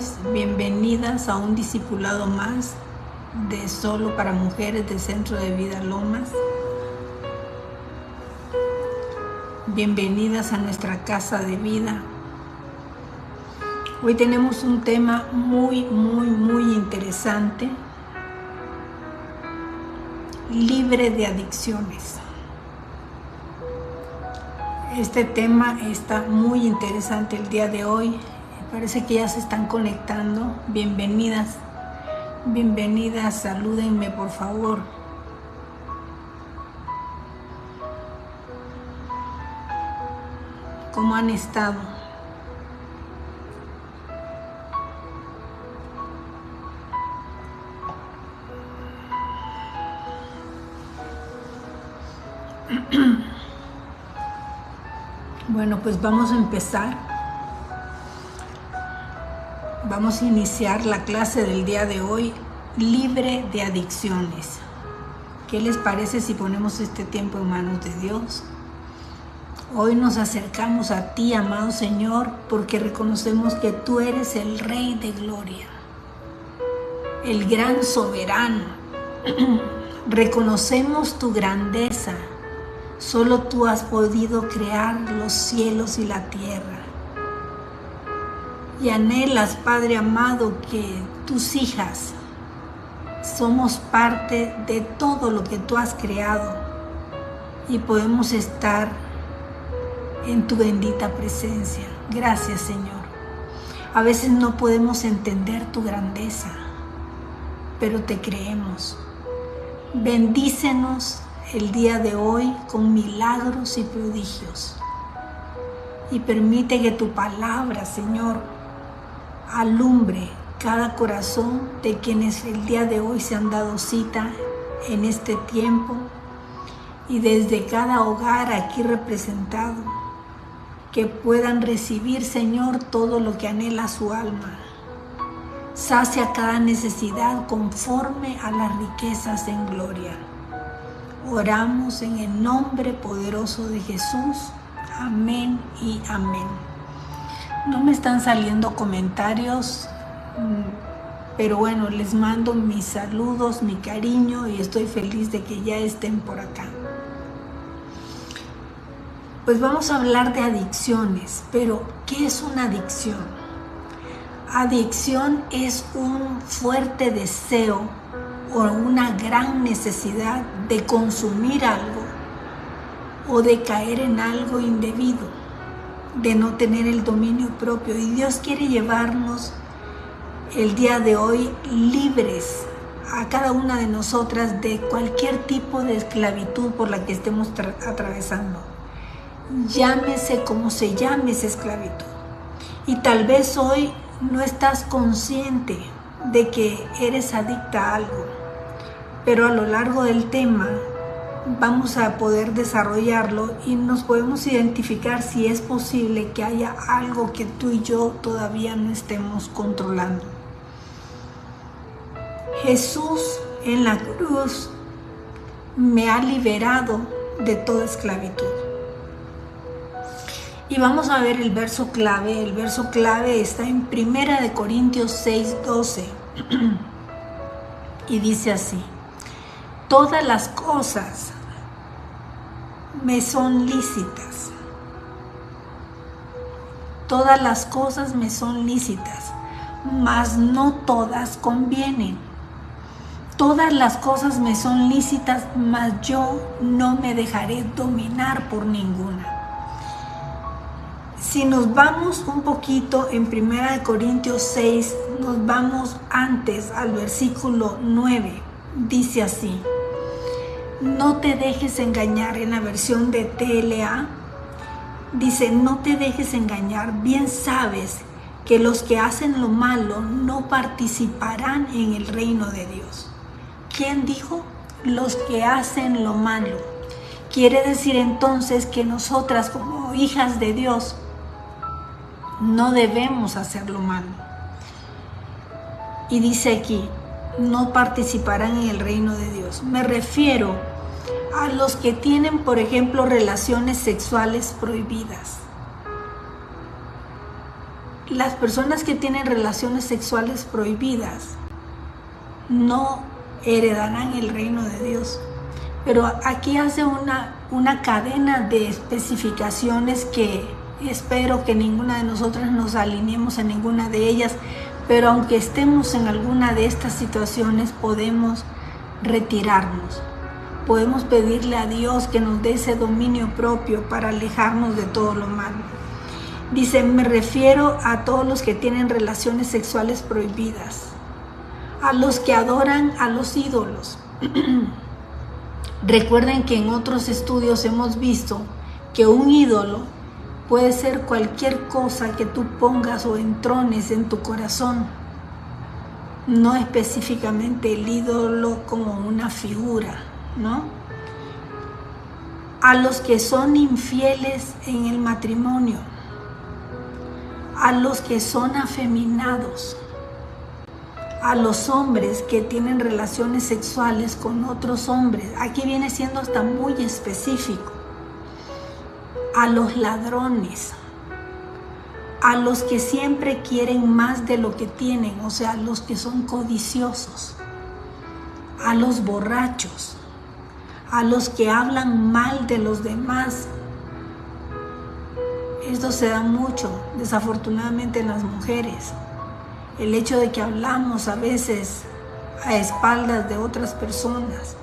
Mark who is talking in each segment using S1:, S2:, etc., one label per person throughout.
S1: tardes, bienvenidas a un discipulado más de Solo para Mujeres del Centro de Vida Lomas. Bienvenidas a nuestra casa de vida. Hoy tenemos un tema muy interesante, libre de adicciones. Este tema está muy interesante el día de hoy. Parece que ya se están conectando. Bienvenidas, salúdenme por favor. ¿Cómo han estado? Bueno, pues vamos a empezar. Vamos a iniciar la clase del día de hoy, libre de adicciones. ¿Qué les parece si ponemos este tiempo en manos de Dios? Hoy nos acercamos a ti, amado Señor, porque reconocemos que tú eres el Rey de Gloria, el gran soberano. Reconocemos tu grandeza. Solo tú has podido crear los cielos y la tierra. Y anhelas, Padre amado, que tus hijas somos parte de todo lo que tú has creado y podemos estar en tu bendita presencia. Gracias, Señor. A veces no podemos entender tu grandeza, pero te creemos. Bendícenos el día de hoy con milagros y prodigios. Y permite que tu palabra, Señor, alumbre cada corazón de quienes el día de hoy se han dado cita en este tiempo y desde cada hogar aquí representado, que puedan recibir, Señor, todo lo que anhela su alma. Sacia cada necesidad conforme a las riquezas en gloria. Oramos en el nombre poderoso de Jesús. Amén y amén. No me están saliendo comentarios, pero bueno, les mando mis saludos, mi cariño y estoy feliz de que ya estén por acá. Pues vamos a hablar de adicciones, pero ¿qué es una adicción? Adicción es un fuerte deseo o una gran necesidad de consumir algo o de caer en algo indebido, de no tener el dominio propio. Y Dios quiere llevarnos el día de hoy libres a cada una de nosotras de cualquier tipo de esclavitud por la que estemos atravesando. Llámese como se llame esa esclavitud. Y tal vez hoy no estás consciente de que eres adicta a algo, pero a lo largo del tema vamos a poder desarrollarlo y nos podemos identificar si es posible que haya algo que tú y yo todavía no estemos controlando. Jesús en la cruz me ha liberado de toda esclavitud. Y vamos a ver el verso clave. El verso clave está en 1 Corintios 6:12 y dice así: todas las cosas me son lícitas. Todas las cosas me son lícitas, mas no todas convienen. Todas las cosas me son lícitas, mas yo no me dejaré dominar por ninguna. Si nos vamos un poquito en 1 Corintios 6, nos vamos antes al versículo 9. Dice así: no te dejes engañar. En la versión de TLA dice: no te dejes engañar, bien sabes que los que hacen lo malo no participarán en el reino de Dios. ¿Quién dijo? Los que hacen lo malo. Quiere decir entonces que nosotras como hijas de Dios no debemos hacer lo malo. Y dice aquí: no participarán en el reino de Dios. Me refiero a los que tienen, por ejemplo, relaciones sexuales prohibidas. las personas que tienen relaciones sexuales prohibidas no heredarán el reino de Dios. Pero aquí hace una cadena de especificaciones que espero que ninguna de nosotras nos alineemos en ninguna de ellas, pero aunque estemos en alguna de estas situaciones podemos retirarnos. Podemos pedirle a Dios que nos dé ese dominio propio para alejarnos de todo lo malo. Dice, me refiero a todos los que tienen relaciones sexuales prohibidas, a los que adoran a los ídolos. Recuerden que en otros estudios hemos visto que un ídolo puede ser cualquier cosa que tú pongas o entrones en tu corazón, no específicamente el ídolo como una figura, ¿no? A los que son infieles en el matrimonio, a los que son afeminados, a los hombres que tienen relaciones sexuales con otros hombres. Aquí viene siendo hasta muy específico. A los ladrones, a los que siempre quieren más de lo que tienen, o sea, los que son codiciosos, a los borrachos, a los que hablan mal de los demás. Esto se da mucho, desafortunadamente, en las mujeres. El hecho de que hablamos a veces a espaldas de otras personas.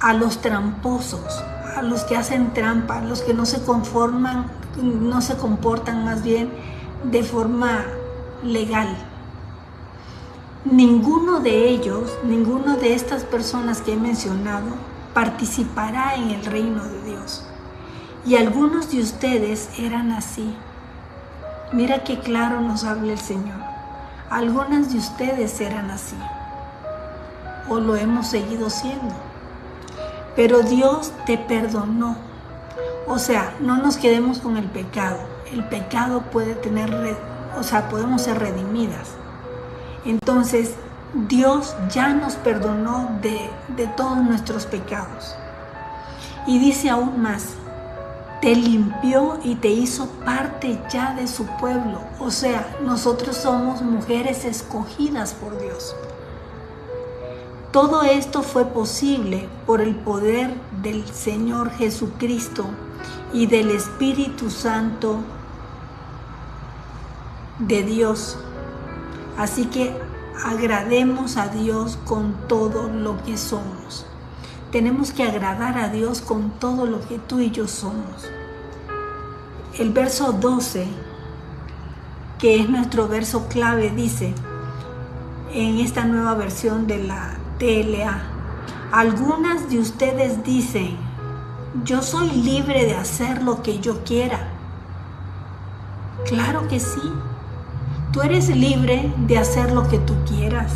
S1: A los tramposos, a los que hacen trampa, a los que no se comportan más bien de forma legal. Ninguno de ellos, ninguna de estas personas que he mencionado participará en el reino de Dios. Y algunos de ustedes eran así. Mira qué claro nos habla el Señor. Algunas de ustedes eran así, o lo hemos seguido siendo. Pero Dios te perdonó. O sea, no nos quedemos con el pecado. El pecado puede podemos ser redimidas. Entonces, Dios ya nos perdonó de todos nuestros pecados. Y dice aún más, te limpió y te hizo parte ya de su pueblo. O sea, nosotros somos mujeres escogidas por Dios. Todo esto fue posible por el poder del Señor Jesucristo y del Espíritu Santo de Dios. Así que agrademos a Dios con todo lo que somos. Tenemos que agradar a Dios con todo lo que tú y yo somos. El verso 12, que es nuestro verso clave, dice, en esta nueva versión de la TLA, algunas de ustedes dicen, yo soy libre de hacer lo que yo quiera. Claro que sí, tú eres libre de hacer lo que tú quieras,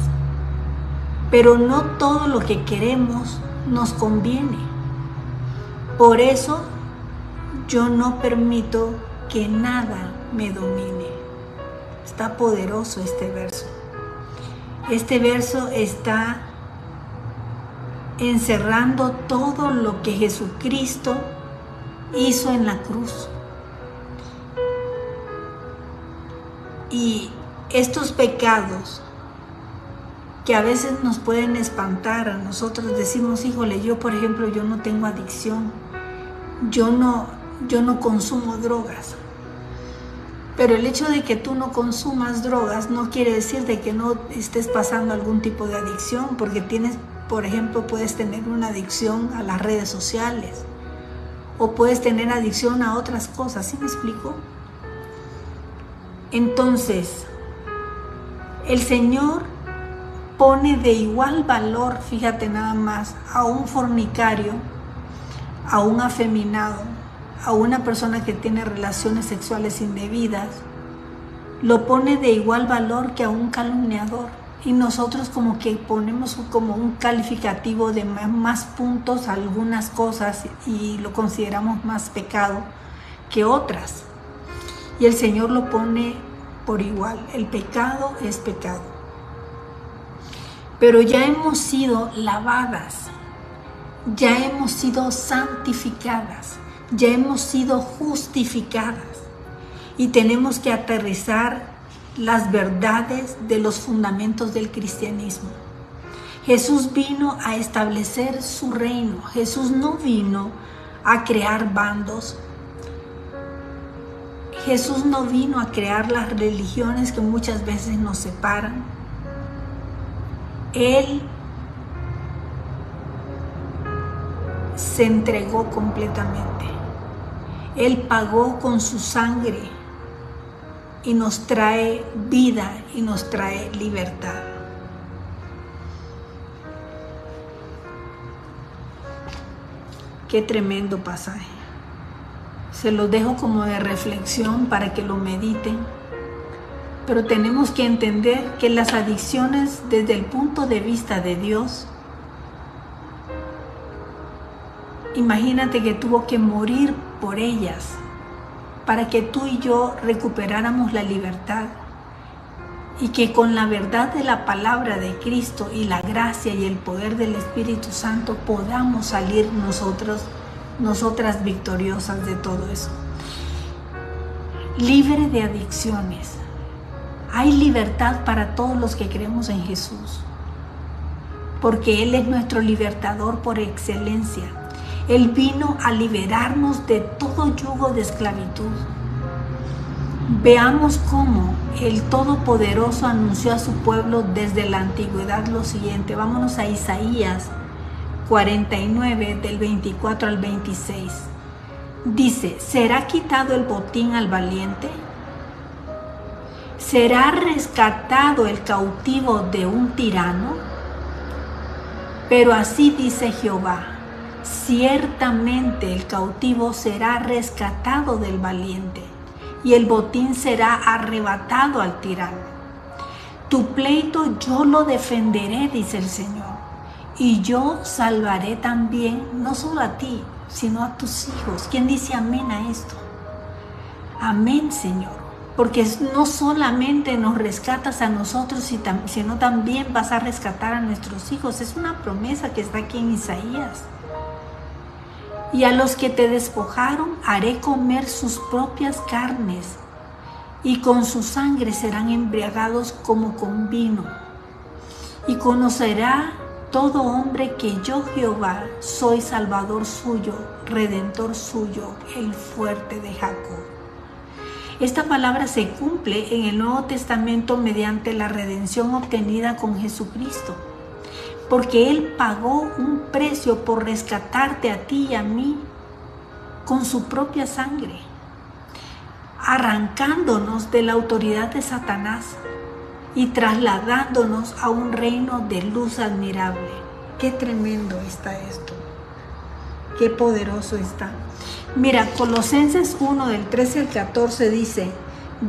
S1: pero no todo lo que queremos nos conviene. Por eso yo no permito que nada me domine. Está poderoso este verso. Este verso está encerrando todo lo que Jesucristo hizo en la cruz. Y estos pecados que a veces nos pueden espantar, a nosotros decimos, híjole, yo por ejemplo, yo no tengo adicción, yo no consumo drogas. Pero el hecho de que tú no consumas drogas no quiere decir de que no estés pasando algún tipo de adicción, porque tienes, por ejemplo, puedes tener una adicción a las redes sociales o puedes tener adicción a otras cosas, ¿sí me explico? Entonces, el Señor pone de igual valor, fíjate nada más, a un fornicario, a un afeminado, a una persona que tiene relaciones sexuales indebidas, lo pone de igual valor que a un calumniador. Y nosotros como que ponemos como un calificativo de más puntos a algunas cosas y lo consideramos más pecado que otras. Y el Señor lo pone por igual. El pecado es pecado. Pero ya hemos sido lavadas, ya hemos sido santificadas, ya hemos sido justificadas. y tenemos que aterrizar las verdades de los fundamentos del cristianismo. Jesús vino a establecer su reino. Jesús no vino a crear bandos. Jesús no vino a crear las religiones que muchas veces nos separan. Él se entregó completamente. Él pagó con su sangre y nos trae vida y nos trae libertad. Qué tremendo pasaje. Se los dejo como de reflexión para que lo mediten. Pero tenemos que entender que las adicciones, desde el punto de vista de Dios, imagínate que tuvo que morir por ellas para que tú y yo recuperáramos la libertad, y que con la verdad de la palabra de Cristo y la gracia y el poder del Espíritu Santo podamos salir nosotras victoriosas de todo eso. Libre de adicciones. Hay libertad para todos los que creemos en Jesús, porque Él es nuestro libertador por excelencia. Él vino a liberarnos de todo yugo de esclavitud. Veamos cómo el Todopoderoso anunció a su pueblo desde la antigüedad lo siguiente. Vámonos a Isaías 49, del 24 al 26. Dice: ¿será quitado el botín al valiente? ¿Será rescatado el cautivo de un tirano? Pero así dice Jehová: ciertamente el cautivo será rescatado del valiente, y el botín será arrebatado al tirano. Tu pleito yo lo defenderé, dice el Señor, y yo salvaré también, no solo a ti, sino a tus hijos. ¿Quién dice amén a esto? Amén, Señor, porque no solamente nos rescatas a nosotros, sino también vas a rescatar a nuestros hijos. Es una promesa que está aquí en Isaías. Y a los que te despojaron haré comer sus propias carnes, y con su sangre serán embriagados como con vino. Y conocerá todo hombre que yo, Jehová, soy Salvador suyo, Redentor suyo, el fuerte de Jacob. Esta palabra se cumple en el Nuevo Testamento mediante la redención obtenida con Jesucristo, porque Él pagó un precio por rescatarte a ti y a mí con su propia sangre, arrancándonos de la autoridad de Satanás y trasladándonos a un reino de luz admirable. Qué tremendo está esto, qué poderoso está. Mira, Colosenses 1, del 13 al 14 dice: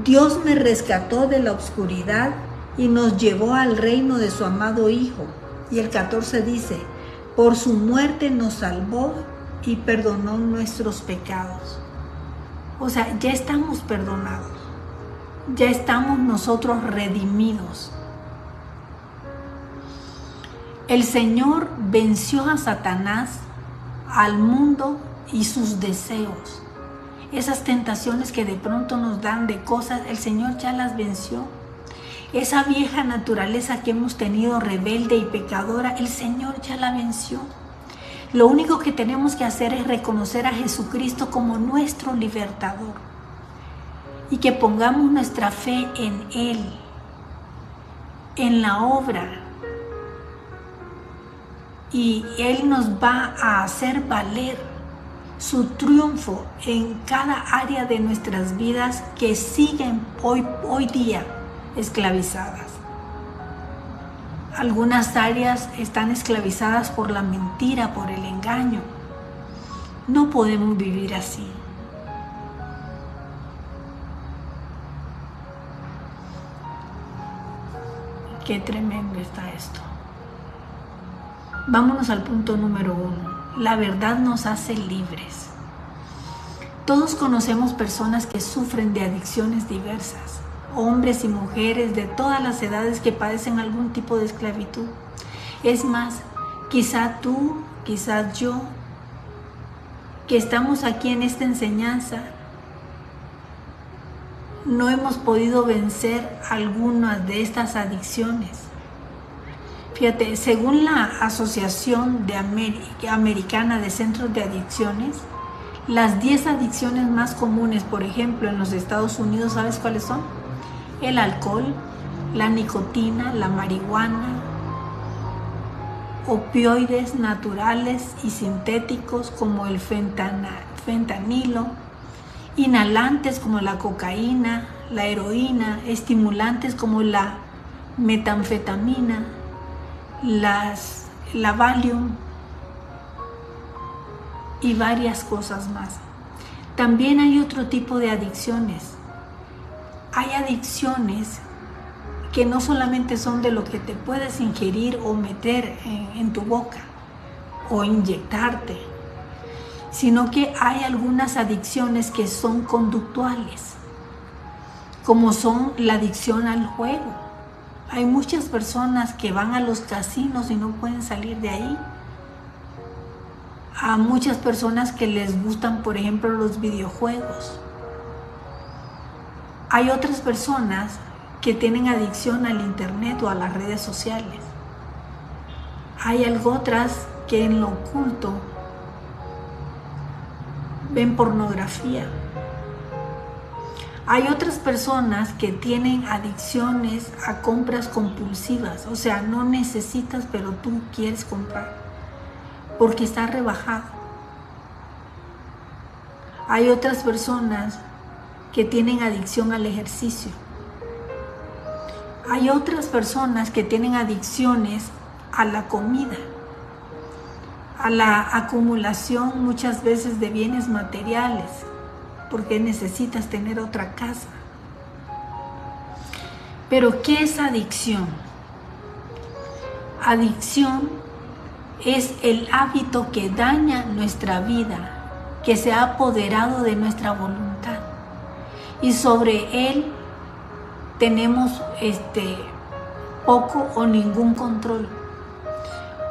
S1: Dios me rescató de la oscuridad y nos llevó al reino de su amado Hijo. Y el 14 dice: por su muerte nos salvó y perdonó nuestros pecados. O sea, ya estamos perdonados, ya estamos nosotros redimidos. El Señor venció a Satanás, al mundo y sus deseos. Esas tentaciones que de pronto nos dan de cosas, el Señor ya las venció. Esa vieja naturaleza que hemos tenido rebelde y pecadora, el Señor ya la venció. Lo único que tenemos que hacer es reconocer a Jesucristo como nuestro libertador y que pongamos nuestra fe en Él, en la obra, y Él nos va a hacer valer su triunfo en cada área de nuestras vidas que siguen hoy día esclavizadas. Algunas áreas están esclavizadas por la mentira, por el engaño. No podemos vivir así. Qué tremendo está esto. Vámonos al punto número 1. La verdad nos hace libres. Todos conocemos personas que sufren de adicciones diversas, hombres y mujeres de todas las edades que padecen algún tipo de esclavitud. Es más, quizá tú, quizás yo, que estamos aquí en esta enseñanza, no hemos podido vencer algunas de estas adicciones. Fíjate, según la Asociación Americana de Centros de Adicciones, las 10 adicciones más comunes, por ejemplo, en los Estados Unidos, ¿sabes cuáles son? El alcohol, la nicotina, la marihuana, opioides naturales y sintéticos como el fentanilo, inhalantes como la cocaína, la heroína, estimulantes como la metanfetamina, la Valium y varias cosas más. También hay otro tipo de adicciones. Hay adicciones que no solamente son de lo que te puedes ingerir o meter en tu boca o inyectarte, sino que hay algunas adicciones que son conductuales, como son la adicción al juego. Hay muchas personas que van a los casinos y no pueden salir de ahí. A muchas personas que les gustan, por ejemplo, los videojuegos. Hay otras personas que tienen adicción al internet o a las redes sociales. Hay otras que en lo oculto ven pornografía. Hay otras personas que tienen adicciones a compras compulsivas, o sea, no necesitas, pero tú quieres comprar porque está rebajado. Hay otras personas que tienen adicción al ejercicio. Hay otras personas que tienen adicciones a la comida, a la acumulación muchas veces de bienes materiales, porque necesitas tener otra casa. Pero ¿qué es adicción? Adicción es el hábito que daña nuestra vida, que se ha apoderado de nuestra voluntad y sobre él tenemos poco o ningún control.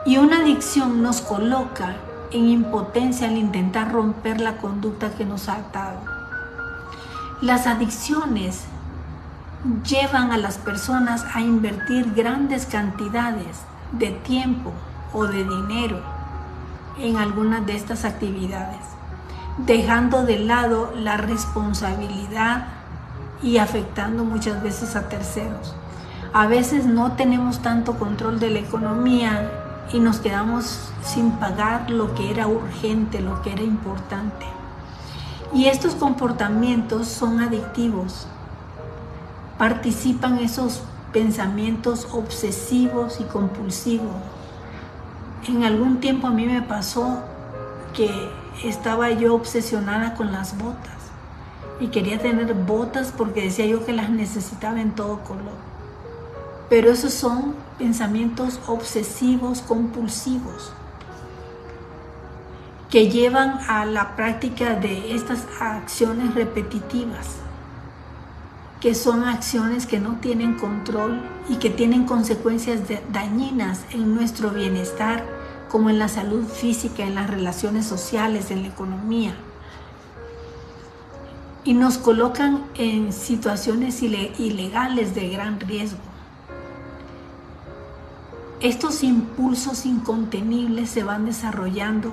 S1: Y una adicción nos coloca en impotencia al intentar romper la conducta que nos ha atado. Las adicciones llevan a las personas a invertir grandes cantidades de tiempo o de dinero en algunas de estas actividades, dejando de lado la responsabilidad y afectando muchas veces a terceros. A veces no tenemos tanto control de la economía y nos quedamos sin pagar lo que era urgente, lo que era importante. Y estos comportamientos son adictivos. Participan esos pensamientos obsesivos y compulsivos. En algún tiempo a mí me pasó que estaba yo obsesionada con las botas y quería tener botas porque decía yo que las necesitaba en todo color. Pero esos son pensamientos obsesivos, compulsivos, que llevan a la práctica de estas acciones repetitivas, que son acciones que no tienen control y que tienen consecuencias dañinas en nuestro bienestar, como en la salud física, en las relaciones sociales, en la economía. Y nos colocan en situaciones ilegales de gran riesgo. Estos impulsos incontenibles se van desarrollando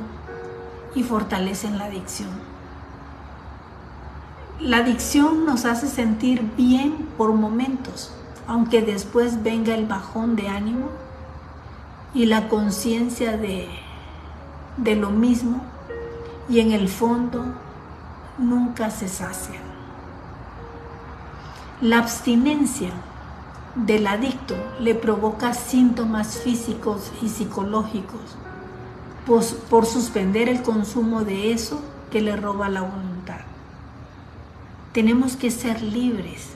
S1: y fortalecen la adicción. La adicción nos hace sentir bien por momentos, aunque después venga el bajón de ánimo y la conciencia de lo mismo, y en el fondo nunca se sacia. La abstinencia del adicto le provoca síntomas físicos y psicológicos por suspender el consumo de eso que le roba la voluntad. Tenemos que ser libres.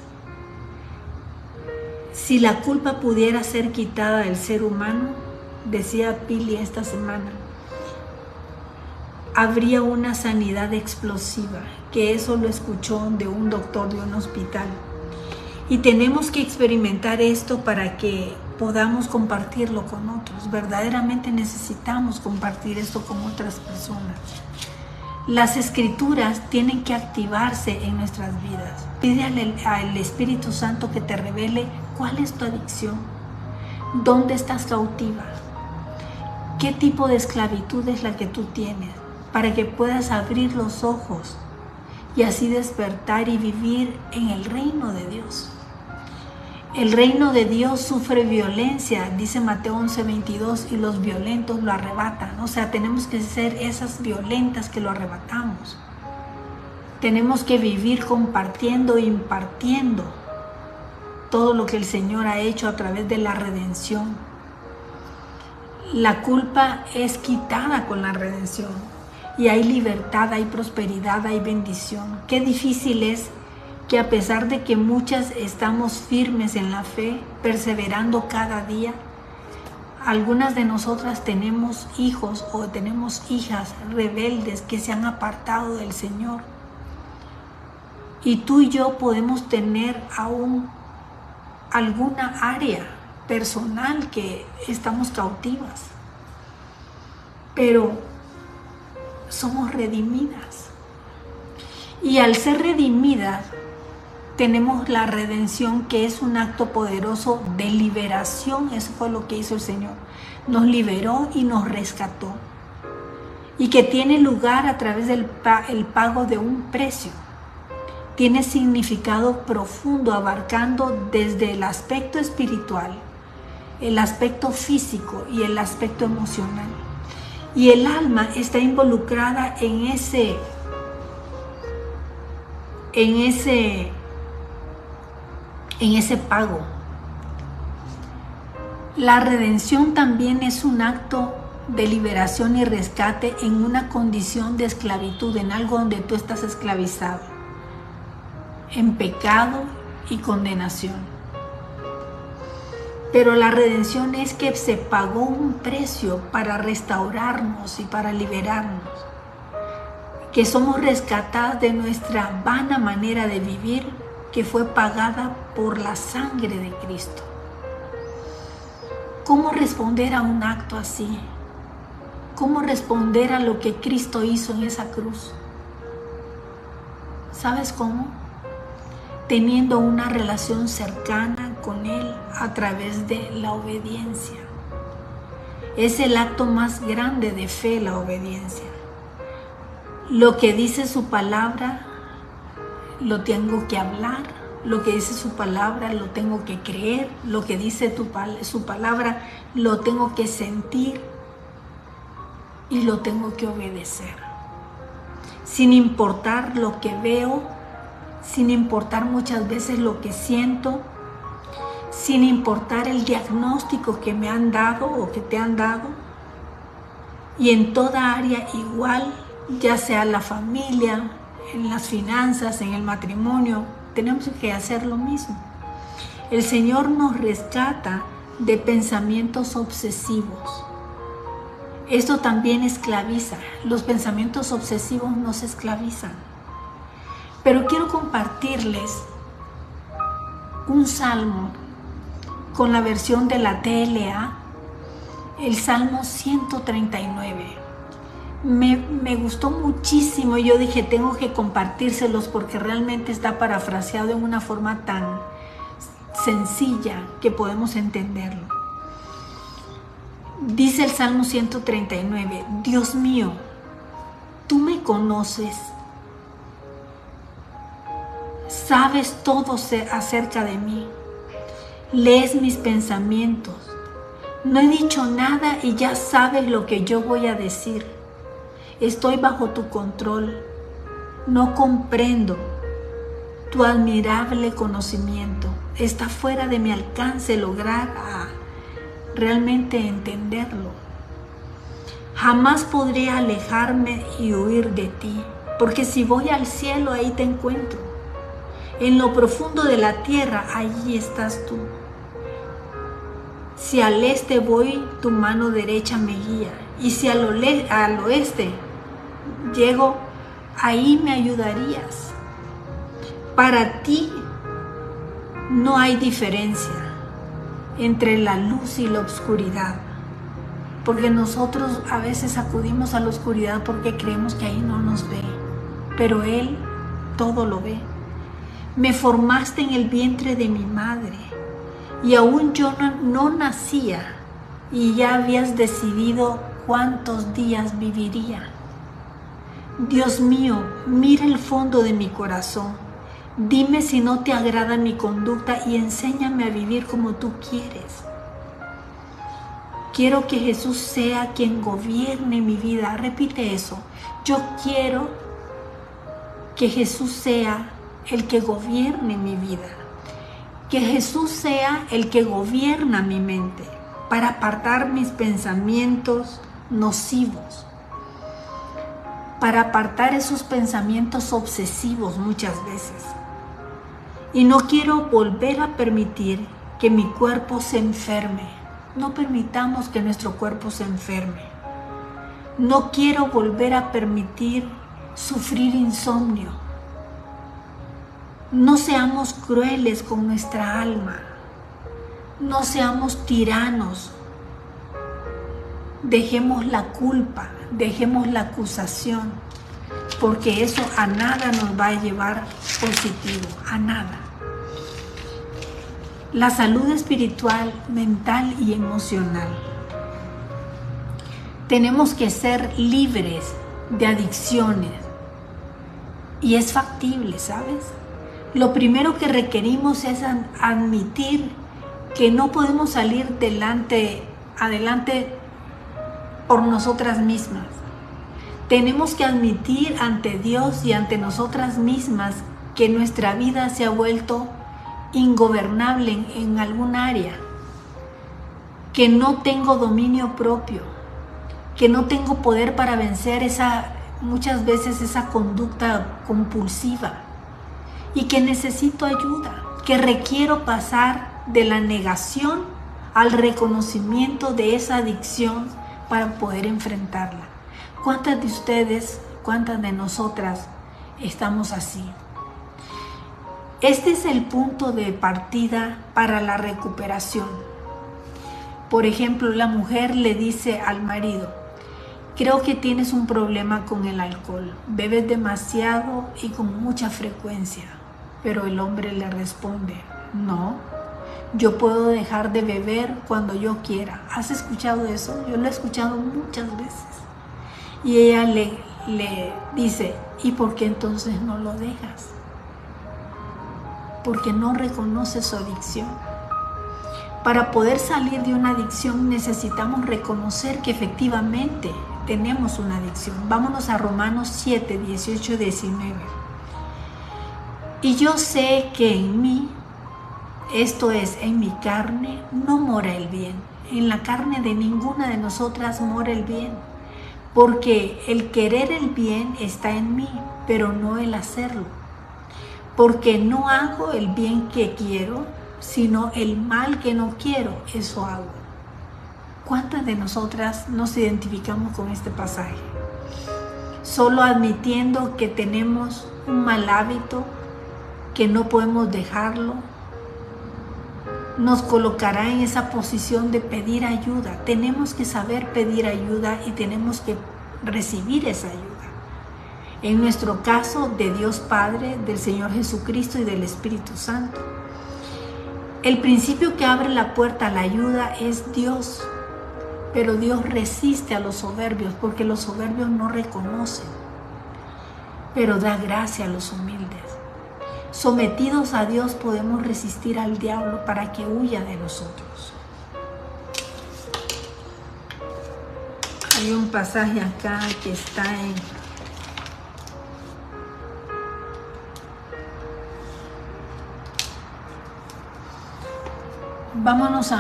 S1: Si la culpa pudiera ser quitada del ser humano, decía Pili esta semana, habría una sanidad explosiva, que eso lo escuchó de un doctor de un hospital. Y tenemos que experimentar esto para que podamos compartirlo con otros. Verdaderamente necesitamos compartir esto con otras personas. Las escrituras tienen que activarse en nuestras vidas. Pídele al Espíritu Santo que te revele cuál es tu adicción, dónde estás cautiva, qué tipo de esclavitud es la que tú tienes, para que puedas abrir los ojos y así despertar y vivir en el reino de Dios. El reino de Dios sufre violencia, dice Mateo 11:22, y los violentos lo arrebatan. O sea, tenemos que ser esas violentas que lo arrebatamos. Tenemos que vivir compartiendo e impartiendo todo lo que el Señor ha hecho a través de la redención. La culpa es quitada con la redención y hay libertad, hay prosperidad, hay bendición. Qué difícil es que a pesar de que muchas estamos firmes en la fe, perseverando cada día, algunas de nosotras tenemos hijos o tenemos hijas rebeldes que se han apartado del Señor. Y tú y yo podemos tener aún alguna área personal que estamos cautivas, pero somos redimidas. Y al ser redimidas, tenemos la redención, que es un acto poderoso de liberación. Eso fue lo que hizo el Señor. Nos liberó y nos rescató. Y que tiene lugar a través del pago de un precio. Tiene significado profundo, abarcando desde el aspecto espiritual, el aspecto físico y el aspecto emocional. Y el alma está involucrada en ese pago. La redención también es un acto de liberación y rescate en una condición de esclavitud, en algo donde tú estás esclavizado, en pecado y condenación. Pero la redención es que se pagó un precio para restaurarnos y para liberarnos, que somos rescatadas de nuestra vana manera de vivir, que fue pagada por la sangre de Cristo. ¿Cómo responder a un acto así? ¿Cómo responder a lo que Cristo hizo en esa cruz? ¿Sabes cómo? Teniendo una relación cercana con Él a través de la obediencia. Es el acto más grande de fe, la obediencia. Lo que dice su palabra lo tengo que hablar, lo que dice su palabra lo tengo que creer, lo que dice su palabra lo tengo que sentir y lo tengo que obedecer. Sin importar lo que veo, sin importar muchas veces lo que siento, sin importar el diagnóstico que me han dado o que te han dado, y en toda área igual, ya sea la familia, en las finanzas, en el matrimonio, tenemos que hacer lo mismo. El Señor nos rescata de pensamientos obsesivos. Esto también esclaviza. Los pensamientos obsesivos nos esclavizan. Pero quiero compartirles un salmo con la versión de la TLA, el Salmo 139. Me gustó muchísimo y yo dije, tengo que compartírselos porque realmente está parafraseado en una forma tan sencilla que podemos entenderlo. Dice el Salmo 139, Dios mío, tú me conoces, sabes todo acerca de mí, lees mis pensamientos, no he dicho nada y ya sabes lo que yo voy a decir. Estoy bajo tu control, no comprendo tu admirable conocimiento. Está fuera de mi alcance lograr realmente entenderlo. Jamás podré alejarme y huir de ti, porque si voy al cielo, ahí te encuentro. En lo profundo de la tierra, allí estás tú. Si al este voy, tu mano derecha me guía, y si al oeste llego, ahí me ayudarías. Para ti no hay diferencia entre la luz y la oscuridad. Porque nosotros a veces acudimos a la oscuridad porque creemos que ahí no nos ve, pero Él todo lo ve. Me formaste en el vientre de mi madre y aún yo no nacía y ya habías decidido cuántos días viviría. Dios mío, mira el fondo de mi corazón. Dime si no te agrada mi conducta y enséñame a vivir como tú quieres. Quiero que Jesús sea quien gobierne mi vida. Repite eso. Yo quiero que Jesús sea el que gobierne mi vida. Que Jesús sea el que gobierna mi mente para apartar mis pensamientos nocivos, para apartar esos pensamientos obsesivos muchas veces. Y no quiero volver a permitir que mi cuerpo se enferme. No permitamos que nuestro cuerpo se enferme. No quiero volver a permitir sufrir insomnio. No seamos crueles con nuestra alma. No seamos tiranos. Dejemos la culpa, dejemos la acusación, porque eso a nada nos va a llevar positivo, a nada. La salud espiritual, mental y emocional. Tenemos que ser libres de adicciones y es factible, ¿sabes? Lo primero que requerimos es admitir que no podemos salir adelante por nosotras mismas. Tenemos que admitir ante Dios y ante nosotras mismas que nuestra vida se ha vuelto ingobernable en algún área, que no tengo dominio propio, que no tengo poder para vencer muchas veces esa conducta compulsiva y que necesito ayuda, que requiero pasar de la negación al reconocimiento de esa adicción para poder enfrentarla. ¿Cuántas de ustedes, cuántas de nosotras estamos así? Este es el punto de partida para la recuperación. Por ejemplo, la mujer le dice al marido: creo que tienes un problema con el alcohol, bebes demasiado y con mucha frecuencia. Pero el hombre le responde: no, yo puedo dejar de beber cuando yo quiera. ¿Has escuchado eso? Yo lo he escuchado muchas veces. Y ella le dice: ¿y por qué entonces no lo dejas? Porque no reconoce su adicción. Para poder salir de una adicción necesitamos reconocer que efectivamente tenemos una adicción. Vámonos a Romanos 7, 18, 19. Y yo sé que en mí, esto es, en mi carne, no mora el bien. En la carne de ninguna de nosotras mora el bien. Porque el querer el bien está en mí, pero no el hacerlo. Porque no hago el bien que quiero, sino el mal que no quiero, eso hago. ¿Cuántas de nosotras nos identificamos con este pasaje? Solo admitiendo que tenemos un mal hábito, que no podemos dejarlo, nos colocará en esa posición de pedir ayuda. Tenemos que saber pedir ayuda y tenemos que recibir esa ayuda. En nuestro caso, de Dios Padre, del Señor Jesucristo y del Espíritu Santo. El principio que abre la puerta a la ayuda es Dios, pero Dios resiste a los soberbios porque los soberbios no reconocen, pero da gracia a los humildes. Sometidos a Dios podemos resistir al diablo para que huya de nosotros. Hay un pasaje acá que está en vámonos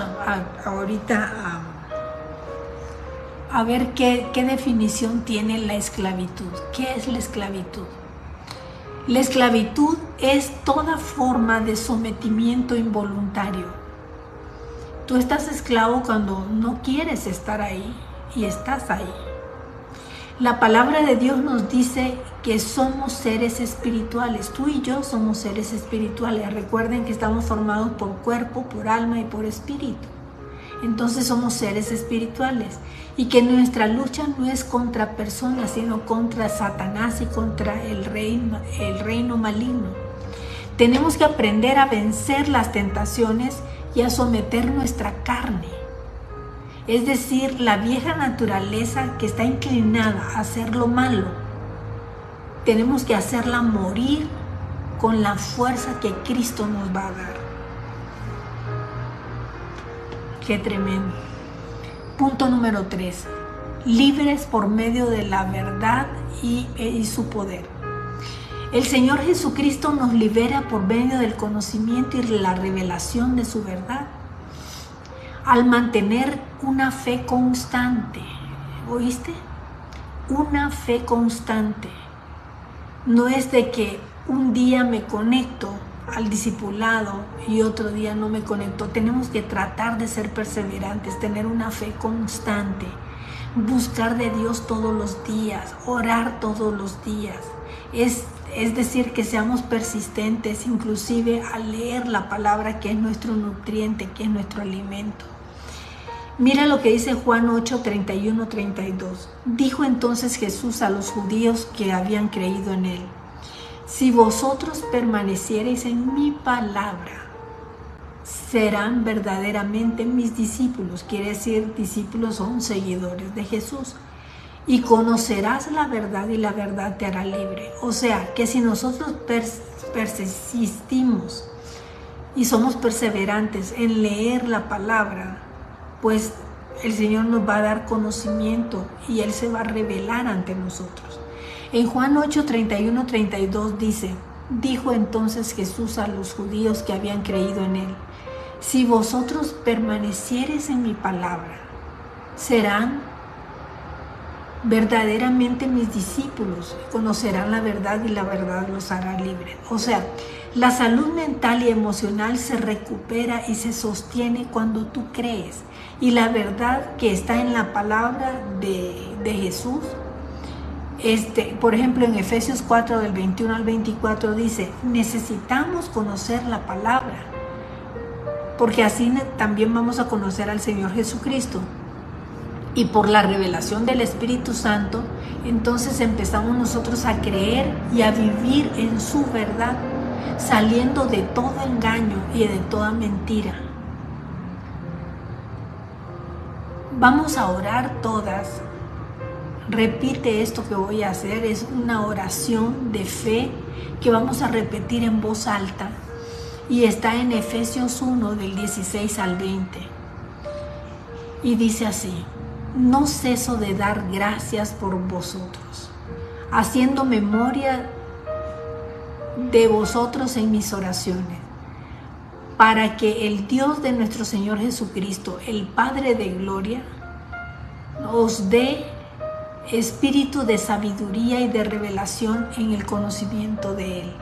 S1: ahorita a ver qué definición tiene la esclavitud. ¿Qué es la esclavitud? La esclavitud es toda forma de sometimiento involuntario. Tú estás esclavo cuando no quieres estar ahí y estás ahí. La palabra de Dios nos dice que somos seres espirituales. Tú y yo somos seres espirituales. Recuerden que estamos formados por cuerpo, por alma y por espíritu. entonces somos seres espirituales y que nuestra lucha no es contra personas, sino contra Satanás y contra el reino maligno. Tenemos que aprender a vencer las tentaciones y a someter nuestra carne, es decir, la vieja naturaleza que está inclinada a hacer lo malo. Tenemos que hacerla morir con la fuerza que Cristo nos va a dar. Qué tremendo. Punto número 3. Libres por medio de la verdad y su poder. El Señor Jesucristo nos libera por medio del conocimiento y la revelación de su verdad. Al mantener una fe constante, ¿oíste? Una fe constante. No es de que un día me conecto al discipulado y otro día no me conecto. Tenemos que tratar de ser perseverantes, tener una fe constante, buscar de Dios todos los días, orar todos los días. Es decir, que seamos persistentes, inclusive al leer la palabra, que es nuestro nutriente, que es nuestro alimento. Mira lo que dice Juan 8, 31, 32. Dijo entonces Jesús a los judíos que habían creído en él: si vosotros permaneciereis en mi palabra, serán verdaderamente mis discípulos. Quiere decir, discípulos son seguidores de Jesús. Y conocerás la verdad y la verdad te hará libre. O sea, que si nosotros persistimos y somos perseverantes en leer la palabra, pues el Señor nos va a dar conocimiento y Él se va a revelar ante nosotros. En Juan 8, 31, 32 dice: dijo entonces Jesús a los judíos que habían creído en Él: si vosotros permaneciereis en mi palabra, serán verdaderamente mis discípulos, conocerán la verdad y la verdad los hará libres. O sea, la salud mental y emocional se recupera y se sostiene cuando tú crees. Y la verdad que está en la palabra de Jesús, por ejemplo, en Efesios 4, del 21 al 24 dice: necesitamos conocer la palabra, porque así también vamos a conocer al Señor Jesucristo. Y por la revelación del Espíritu Santo, entonces empezamos nosotros a creer y a vivir en su verdad, saliendo de todo engaño y de toda mentira. Vamos a orar todas. Repite esto que voy a hacer, es una oración de fe que vamos a repetir en voz alta y está en Efesios 1, del 16 al 20. Y dice así: no ceso de dar gracias por vosotros, haciendo memoria de vosotros en mis oraciones, para que el Dios de nuestro Señor Jesucristo, el Padre de gloria, os dé espíritu de sabiduría y de revelación en el conocimiento de Él,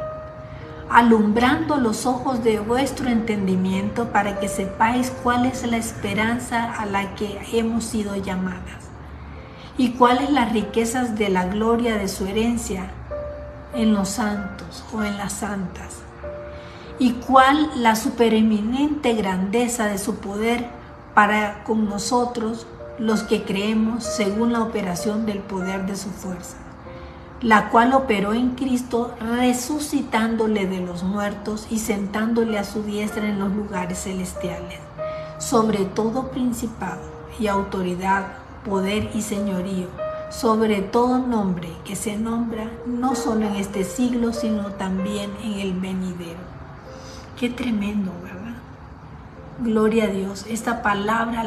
S1: alumbrando los ojos de vuestro entendimiento, para que sepáis cuál es la esperanza a la que hemos sido llamadas, y cuáles las riquezas de la gloria de su herencia en los santos o en las santas, y cuál la supereminente grandeza de su poder para con nosotros los que creemos, según la operación del poder de su fuerza, la cual operó en Cristo, resucitándole de los muertos y sentándole a su diestra en los lugares celestiales, sobre todo principado y autoridad, poder y señorío, sobre todo nombre que se nombra, no solo en este siglo, sino también en el venidero. Qué tremendo, ¿verdad? Gloria a Dios. Esta palabra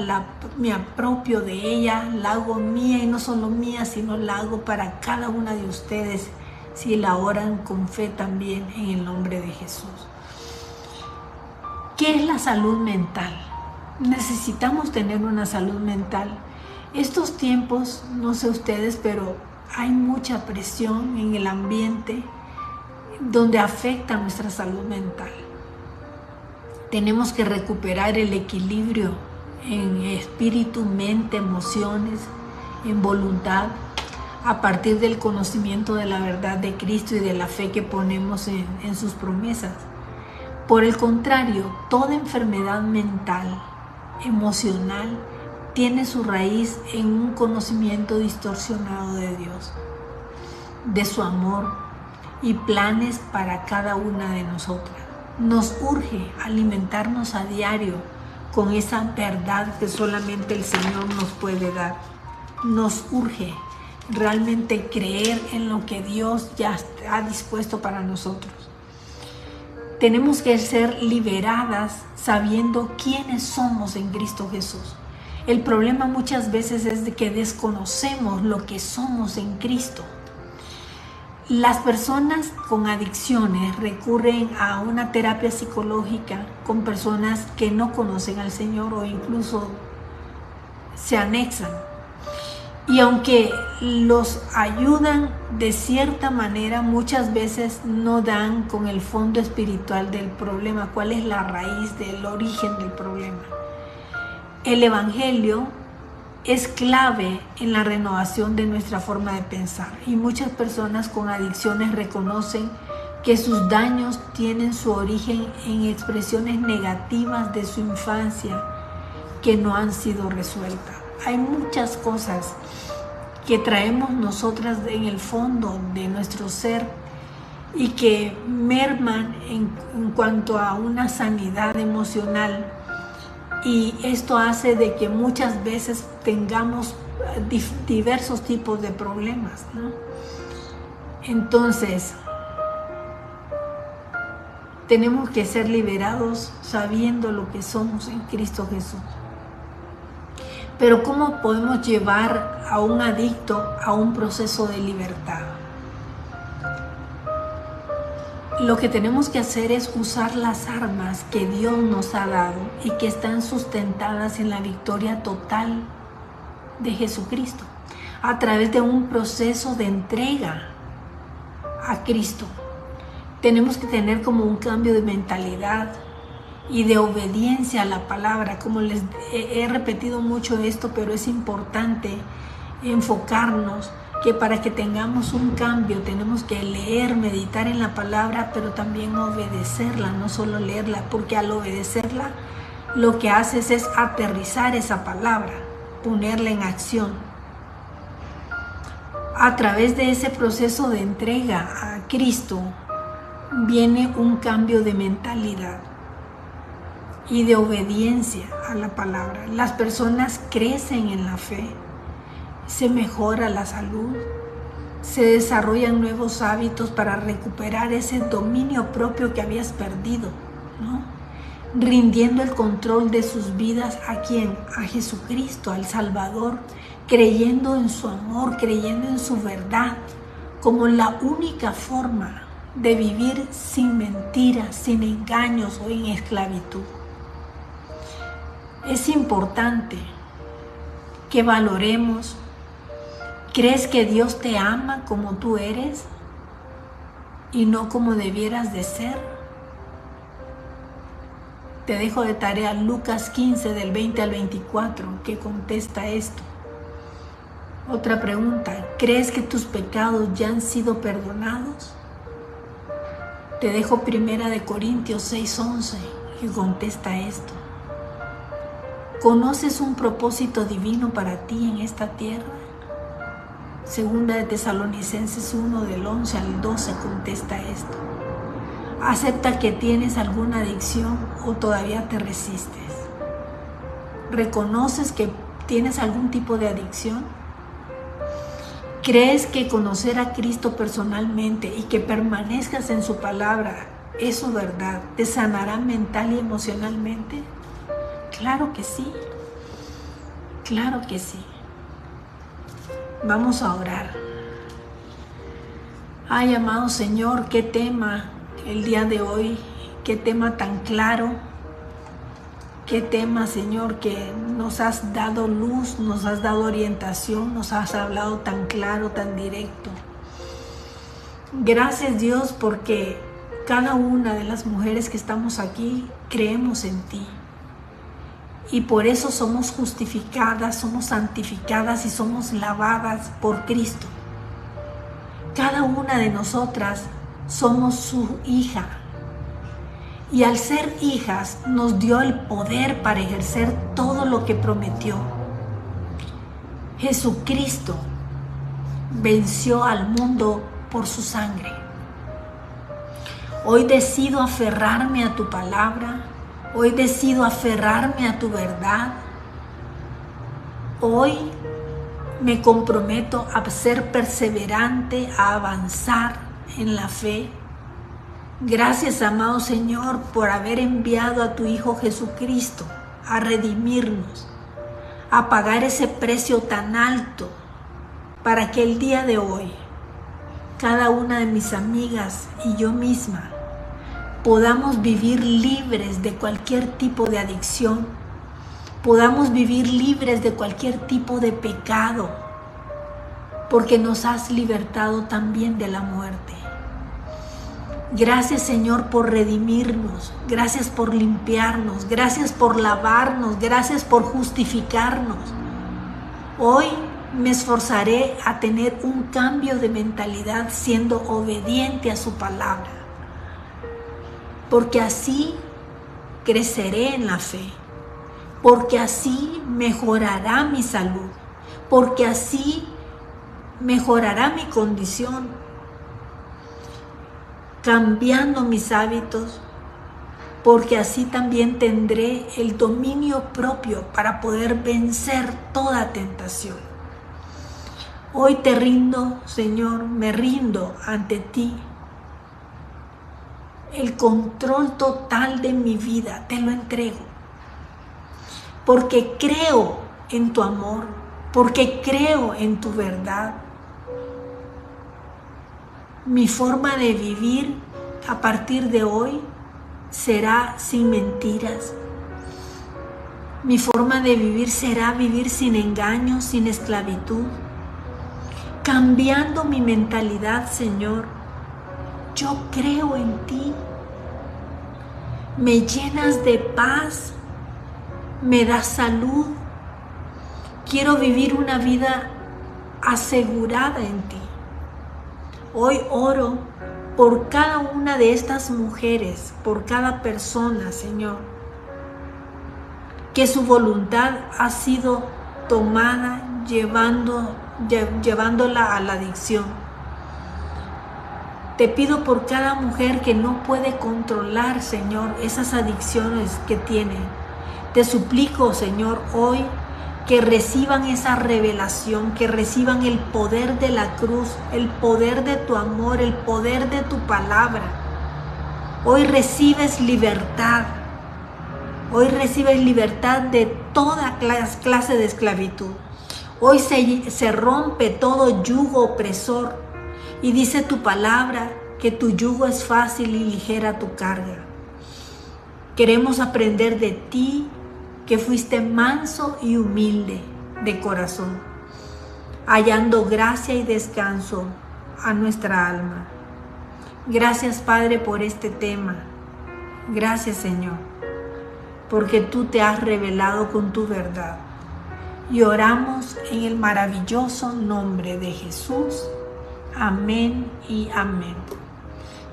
S1: me apropio de ella, la hago mía, y no solo mía, sino la hago para cada una de ustedes, si la oran con fe también, en el nombre de Jesús. ¿Qué es la salud mental? Necesitamos tener una salud mental. Estos tiempos, no sé ustedes, pero hay mucha presión en el ambiente donde afecta nuestra salud mental. Tenemos que recuperar el equilibrio en espíritu, mente, emociones, en voluntad, a partir del conocimiento de la verdad de Cristo y de la fe que ponemos en sus promesas. Por el contrario, toda enfermedad mental emocional tiene su raíz en un conocimiento distorsionado de Dios, de su amor y planes para cada una de nosotras. Nos urge alimentarnos a diario con esa verdad que solamente el Señor nos puede dar. Nos urge realmente creer en lo que Dios ya ha dispuesto para nosotros. Tenemos que ser liberadas sabiendo quiénes somos en Cristo Jesús. El problema muchas veces es de que desconocemos lo que somos en Cristo. Las personas con adicciones recurren a una terapia psicológica con personas que no conocen al Señor o incluso se anexan. Y aunque los ayudan de cierta manera, muchas veces no dan con el fondo espiritual del problema, cuál es la raíz del origen del problema. El Evangelio es clave en la renovación de nuestra forma de pensar y muchas personas con adicciones reconocen que sus daños tienen su origen en expresiones negativas de su infancia que no han sido resueltas. Hay muchas cosas que traemos nosotras en el fondo de nuestro ser y que merman en cuanto a una sanidad emocional, y esto hace de que muchas veces tengamos diversos tipos de problemas, ¿no? Entonces, tenemos que ser liberados sabiendo lo que somos en Cristo Jesús. Pero ¿cómo podemos llevar a un adicto a un proceso de libertad? Lo que tenemos que hacer es usar las armas que Dios nos ha dado y que están sustentadas en la victoria total de Jesucristo, a través de un proceso de entrega a Cristo. Tenemos que tener como un cambio de mentalidad y de obediencia a la palabra. Como les he repetido mucho esto, pero es importante enfocarnos que para que tengamos un cambio tenemos que leer, meditar en la palabra, pero también obedecerla, no solo leerla, porque al obedecerla lo que haces es aterrizar esa palabra, ponerla en acción. A través de ese proceso de entrega a Cristo viene un cambio de mentalidad y de obediencia a la palabra. Las personas crecen en la fe, se mejora la salud, se desarrollan nuevos hábitos para recuperar ese dominio propio que habías perdido, ¿no? Rindiendo el control de sus vidas ¿a quién? A Jesucristo, al Salvador, creyendo en su amor, creyendo en su verdad, como la única forma de vivir sin mentiras, sin engaños o en esclavitud. Es importante que valoremos. ¿Crees que Dios te ama como tú eres y no como debieras de ser? Te dejo de tarea Lucas 15 del 20 al 24 que contesta esto. Otra pregunta, ¿crees que tus pecados ya han sido perdonados? Te dejo 1 Corintios 6:11 que contesta esto. ¿Conoces un propósito divino para ti en esta tierra? 2 Tesalonicenses 1 del 11 al 12 contesta esto. ¿Acepta que tienes alguna adicción o todavía te resistes? ¿Reconoces que tienes algún tipo de adicción? ¿Crees que conocer a Cristo personalmente y que permanezcas en su palabra es su verdad te sanará mental y emocionalmente? Claro que sí, claro que sí. Vamos a orar. Ay, amado Señor, qué tema el día de hoy, qué tema tan claro, qué tema, Señor, que nos has dado luz, nos has dado orientación, nos has hablado tan claro, tan directo. Gracias, Dios, porque cada una de las mujeres que estamos aquí creemos en ti. Y por eso somos justificadas, somos santificadas y somos lavadas por Cristo. Cada una de nosotras somos su hija. y al ser hijas nos dio el poder para ejercer todo lo que prometió. Jesucristo venció al mundo por su sangre. Hoy decido aferrarme a tu palabra. Hoy decido aferrarme a tu verdad. Hoy me comprometo a ser perseverante, a avanzar en la fe. Gracias, amado Señor, por haber enviado a tu Hijo Jesucristo a redimirnos, a pagar ese precio tan alto para que el día de hoy cada una de mis amigas y yo misma podamos vivir libres de cualquier tipo de adicción, podamos vivir libres de cualquier tipo de pecado, porque nos has libertado también de la muerte. Gracias, Señor, por redimirnos, gracias por limpiarnos, gracias por lavarnos, gracias por justificarnos. Hoy me esforzaré a tener un cambio de mentalidad siendo obediente a su palabra, porque así creceré en la fe, porque así mejorará mi salud, porque así mejorará mi condición, cambiando mis hábitos, porque así también tendré el dominio propio para poder vencer toda tentación. Hoy te rindo, Señor, me rindo ante ti. El control total de mi vida te lo entrego, porque creo en tu amor, porque creo en tu verdad. Mi forma de vivir a partir de hoy será sin mentiras. Mi forma de vivir será vivir sin engaños, sin esclavitud. Cambiando mi mentalidad, Señor, yo creo en ti. Me llenas de paz, me das salud. Quiero vivir una vida asegurada en ti. Hoy oro por cada una de estas mujeres, por cada persona, Señor, que su voluntad ha sido tomada llevándola a la adicción. Te pido por cada mujer que no puede controlar, Señor, esas adicciones que tiene. Te suplico, Señor, hoy que reciban esa revelación, que reciban el poder de la cruz, el poder de tu amor, el poder de tu palabra. Hoy recibes libertad. Hoy recibes libertad de toda clase de esclavitud. Hoy se rompe todo yugo opresor y dice tu palabra que tu yugo es fácil y ligera tu carga. Queremos aprender de ti, que fuiste manso y humilde de corazón, hallando gracia y descanso a nuestra alma. Gracias, Padre, por este tema. Gracias, Señor, porque tú te has revelado con tu verdad. Y oramos en el maravilloso nombre de Jesús. Amén y amén.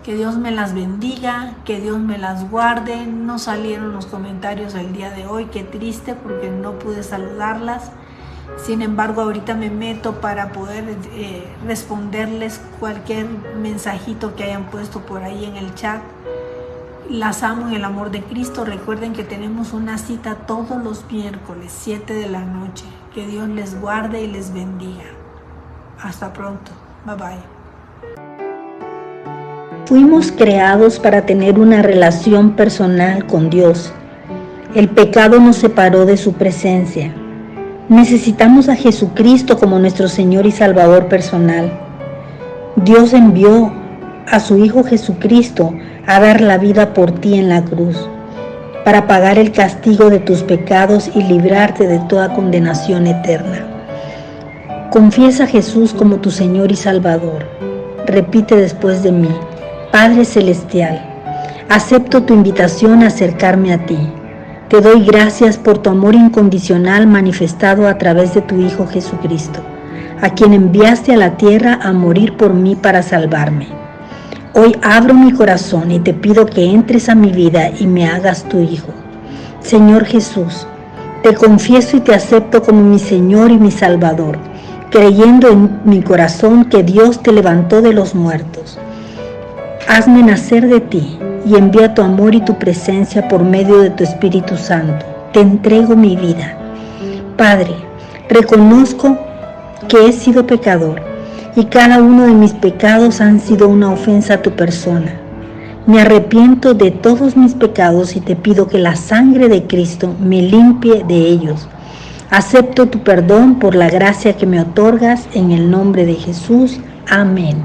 S1: Que Dios me las bendiga, que Dios me las guarde. No salieron los comentarios el día de hoy, qué triste porque no pude saludarlas. Sin embargo, ahorita me meto para poder responderles cualquier mensajito que hayan puesto por ahí en el chat. Las amo en el amor de Cristo. Recuerden que tenemos una cita todos los miércoles, 7 de la noche. Que Dios les guarde y les bendiga. Hasta pronto. Bye bye.
S2: Fuimos creados para tener una relación personal con Dios. El pecado nos separó de su presencia. Necesitamos a Jesucristo como nuestro Señor y Salvador personal. Dios envió a su Hijo Jesucristo a dar la vida por ti en la cruz, para pagar el castigo de tus pecados y librarte de toda condenación eterna. Confiesa a Jesús como tu Señor y Salvador. Repite después de mí: Padre Celestial, acepto tu invitación a acercarme a ti. Te doy gracias por tu amor incondicional manifestado a través de tu Hijo Jesucristo, a quien enviaste a la tierra a morir por mí para salvarme. Hoy abro mi corazón y te pido que entres a mi vida y me hagas tu hijo. Señor Jesús, te confieso y te acepto como mi Señor y mi Salvador, creyendo en mi corazón que Dios te levantó de los muertos. Hazme nacer de ti y envía tu amor y tu presencia por medio de tu Espíritu Santo. Te entrego mi vida. Padre, reconozco que he sido pecador y cada uno de mis pecados han sido una ofensa a tu persona. Me arrepiento de todos mis pecados y te pido que la sangre de Cristo me limpie de ellos. Acepto tu perdón por la gracia que me otorgas en el nombre de Jesús. Amén.